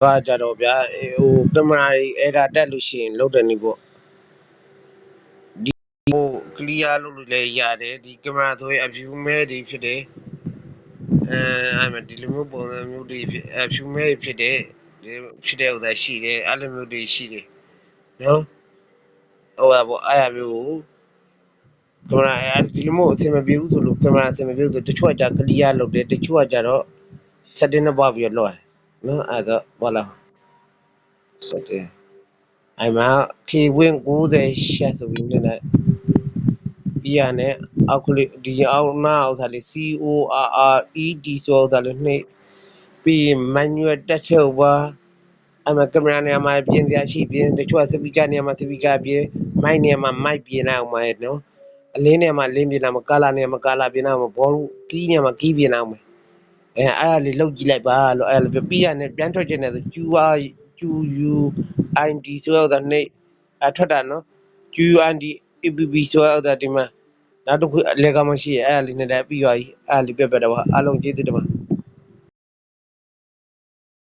ကြတော့ဗျာဟိုကင်မရာကြီးအဲ့ဒါတက်လို့ရှိရင်လုတ်တယ်နေပေါ့ဟိုကလီယာလုပ်လို့လည်းရတယ်ဒီကင်မရာဆိုရင်အဖြူမဲတွေဖြစ်တယ်အဲ့မှာဒီလိုမျိုးပုံစံမျိုးတွေဖြစ်အဖြူမဲဖြစ်တဲ့ဖြစ်တဲ့ဥစ္စာရှိတယ်အဲ့လိုမျိုးတွေရှိတယ်နော်ဟိုပါပေါ့အဲ့အမျိုးကိုကင်မရာဒီလိုမျိုးအဆင်မပြေဘူးဆိုလို့ကင်မရာအဆင်မပြေဘူးဆိုတချို့ကကလီယာလုပ်တယ်တချို့ကကြတော့setting နဲ့ပွားပြီးတော့လုပ်တယ်နော်အဲ့တော့ဘာလား setting အဲ့မှာ K-Win 90 share ဆိုပြီးနဲ့ပြီးရနဲ့အောက်ကလေးဒီအောက်နာဥစ္စာလေး CORRED ဆိုဥစ္စာလေးနှိပ်ပြီး manual တက်ချုပ်ပါအဲ့မှာကင်မရာနေရာမှာပြင်စရာရှိပြင်တချို့ကစပီကာနေရာမှာစပီကာပြင်မိုက်နေရာမှာမိုက်ပြင်လိုက်အောင်မယ်နော်အလင်းနေရာမှာလင်းပြင်လိုက်အောင်ကာလာနေရာမှာကာလာပြင်လိုက်အောင်ဘောလုံးကီးနေရာမှာကီးပြင်လိုက်အောင်အဲ့ဒါလေးလုတ်ကြည့်လိုက်ပါလို့အဲ့လိုပြီးရနဲ့ပြန်ထွက်ခြင်းနဲ့ဆို QUID ဆိုတော့နှိပ်ထွက်တာနော် QUID APP ဆိုတော့ဒီမှာနောက်တစ်ခုအလဲကမရှိရဲ့အဲ့ဒါလေးနဲ့လည်းပြီးသွားပြီအဲ့ဒါလေးပြတ်တော့အားလုံးကျေးဇူးတင်ပါ